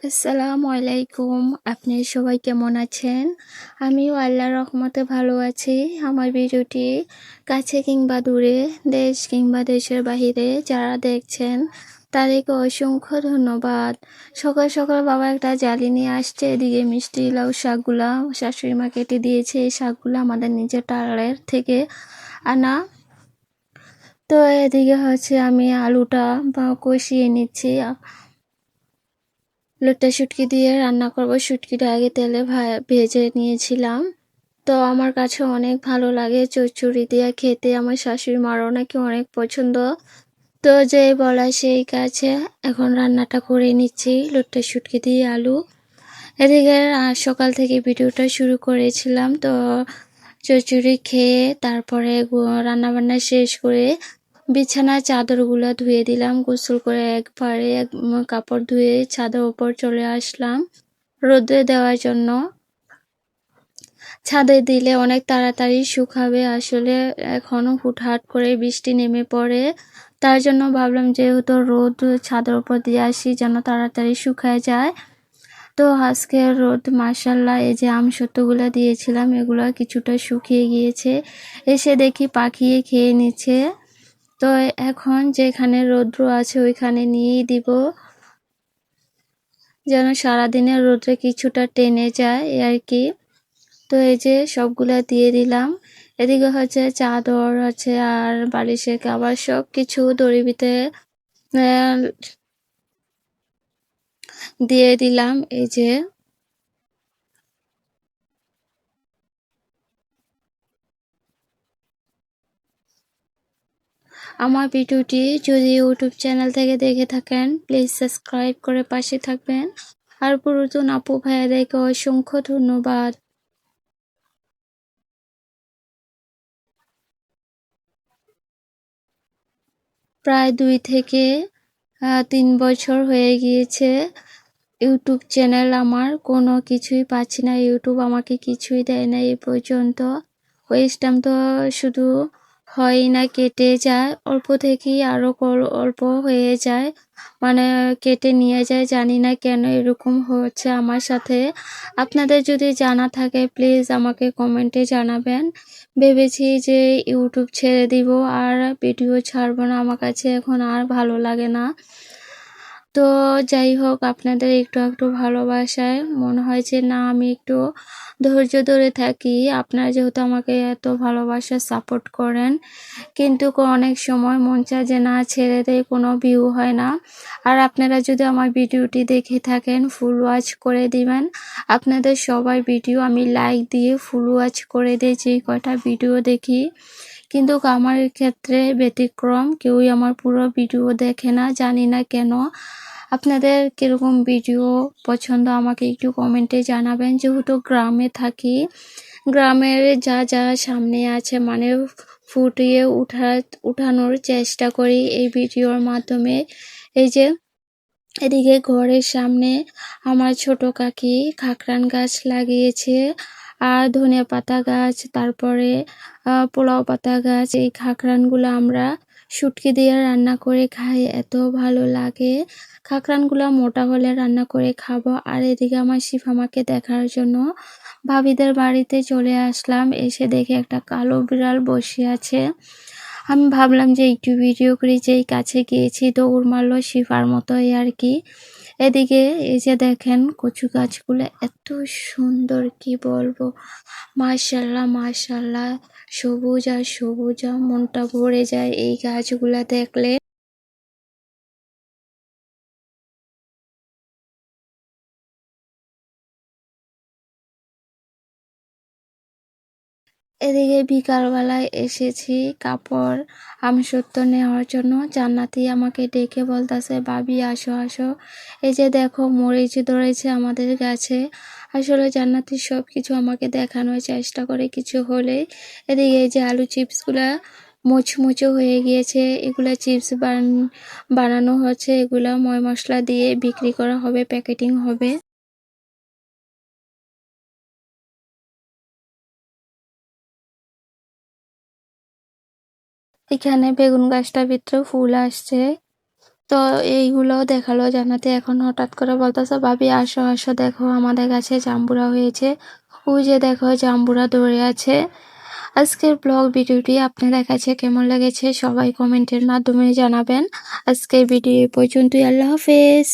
আসসালামু আলাইকুম। আপনি সবাই কেমন আছেন? আমিও আল্লাহর রহমতে ভালো আছি। আমার ভিডিওটি কাছে কিংবা দূরে, দেশ কিংবা দেশের বাহিরে যারা দেখছেন, তাদেরকে অসংখ্য ধন্যবাদ। সকাল সকাল বাবা একটা জালি নিয়ে আসছে। এদিকে মিষ্টি লাউ শাকগুলা শাশুড়ি মা কেটে দিয়েছে। এই শাকগুলো আমাদের নিজের টালের থেকে আনা। তো এদিকে আমি আলুটা কষিয়ে নিচ্ছি। লোটে শুটকি দিয়ে রান্না করব। শুটকিটা আগে তেলে ভেজে নিয়েছিলাম। তো আমার কাছে অনেক ভালো লাগে চচ্চড়ি দিয়ে খেতে। আমার শাশুড়ি মারও নাকি অনেক পছন্দ। তো যে বলা সেই কাছে এখন রান্নাটা করে নিচ্ছি লোটে শুটকি দিয়ে আলু। এদিকে সকাল থেকে ভিডিওটা শুরু করেছিলাম। তো চচ্চড়ি খেয়ে তারপরে রান্নাবান্না শেষ করে বিছানার চাদরগুলো ধুয়ে দিলাম। গোসল করে একবারে কাপড় ধুয়ে ছাদের উপর চলে আসলাম রোদে দেওয়ার জন্য। ছাদে দিলে অনেক তাড়াতাড়ি শুকাবে। আসলে এখনো হুটহাট করে বৃষ্টি নেমে পড়ে, তার জন্য ভাবলাম যেহেতু রোদ ছাদের উপর দিয়ে আসি যেন তাড়াতাড়ি শুকায় যায়। তো আজকে রোদ মাশাআল্লাহ। এই যে আমসত্ত্বগুলো দিয়েছিলাম এগুলো কিছুটা শুকিয়ে গিয়েছে। এসে দেখি পাখিয়ে খেয়ে নিচ্ছে। তো এখন যেখানে রৌদ্র আছে ওইখানে নিয়েই দিব, যেন সারাদিনের রোদ্রে কিছুটা টেনে যায় এই আর কি। তো এই যে সবগুলা দিয়ে দিলাম। এদিকে চাদর আছে আর বালিশের কভার সব কিছু দড়ির ভিতরে দিয়ে দিলাম। এই যে আমার ভিডিওটি যদি ইউটিউব চ্যানেল থেকে দেখে থাকেন প্লিজ সাবস্ক্রাইব করে পাশে থাকবেন। আর পুরাতন আপু ভাইয়াদেরকে অসংখ্য ধন্যবাদ। প্রায় 2 থেকে 3 বছর হয়ে গিয়েছে ইউটিউব চ্যানেল আমার। কোনো কিছুই পাচ্ছি না, ইউটিউব আমাকে কিছুই দেয় না এই পর্যন্ত। ওয়েস্ট টাইম তো শুধু হয় না, কেটে যায় অল্প থেকেই আরো অল্প হয়ে যায়, মানে কেটে নিয়ে যায়। জানি না কেন এরকম হচ্ছে আমার সাথে। আপনাদের যদি জানা থাকে প্লিজ আমাকে কমেন্টে জানাবেন। ভেবেছি যে ইউটিউব ছেড়ে দিব আর ভিডিও ছাড়বো না, আমার কাছে এখন আর ভালো লাগে না। তো যাই হোক, আপনাদের একটু একটু ভালোবাসায় মনে হয় যে না আমি একটু ধৈর্য ধরে থাকি। আপনারা যেহেতু আমাকে এত ভালোবাসা সাপোর্ট করেন, কিন্তু অনেক সময় মন চায় যে না ছেড়ে দেয়, কোনো ভিউ হয় না। আর আপনারা যদি আমার ভিডিওটি দেখে থাকেন ফুল ওয়াচ করে দিবেন। আপনাদের সবার ভিডিও আমি লাইক দিয়ে ফুল ওয়াচ করে দিই যে কয়টা ভিডিও দেখি, কিন্তু আমার ক্ষেত্রে ব্যতিক্রম, কেউই আমার পুরো ভিডিও দেখে না, জানি না কেন। আপনাদের কিরকম ভিডিও পছন্দ আমাকে একটু কমেন্টে জানাবেন। যেহেতু গ্রামে থাকি, গ্রামের যা যা সামনে আছে মানে ফুটিয়ে উঠানোর চেষ্টা করি এই ভিডিওর মাধ্যমে। এই যে এদিকে ঘরের সামনে আমার ছোট কাকি খাকরান গাছ লাগিয়েছে আর ধনিয়া পাতা গাছ, তারপরে পোলাও পাতা গাছ। এই খাকরানগুলো আমরা শুটকি দিয়ে রান্না করে খাই, এত ভালো লাগে। খাকরানগুলো মোটা হলে রান্না করে খাবো। আর এদিকে আমার শিফামাকে দেখার জন্য ভাবিদের বাড়িতে চলে আসলাম। এসে দেখে একটা কালো বিড়াল বসে আছে। আমি ভাবলাম যে একটু ভিডিও করি, যেই কাছে গিয়েছি দৌড় মারলো শিফার মতোই আর কি। এদিকে এই যে দেখেন কচু গাছগুলো এত সুন্দর, কি বলবো, মাশাআল্লাহ মাশাআল্লাহ, সবুজ আর সবুজ, মনটা ভরে যায় এই গাছগুলা দেখলে। এদিকে বিকালবেলায় এসেছি কাপড় আমসত্ত্ব নেওয়ার জন্য। জান্নাতি আমাকে ডেকে বলতেছে ভাবি আসো আসো। এই যে দেখো মরিচ ধরেছে আমাদের গাছে। আসলে জান্নাতি সব কিছু আমাকে দেখানোর চেষ্টা করে কিছু হলে। এদিকে এই যে আলু চিপসগুলা মুচমুচো হয়ে গিয়েছে, এগুলা চিপস বানানো হচ্ছে, এগুলা ময় মশলা দিয়ে বিক্রি করা হবে, প্যাকেটিং হবে। এখানে বেগুন গাছটার ভিতরে ফুল আসছে। তো এইগুলো দেখালো জানাতে এখন হঠাৎ করে বলতেছে, ভাবি আসো আসো দেখো আমাদের গাছে জাম্বুরা হয়েছে। ওই যে দেখো জাম্বুরা ধরে আছে। আজকের ব্লগ ভিডিওটি আপনাদের কাছে কেমন লেগেছে সবাই কমেন্টের মাধ্যমে জানাবেন। আজকের ভিডিও এই পর্যন্তই। আল্লাহ হাফেজ।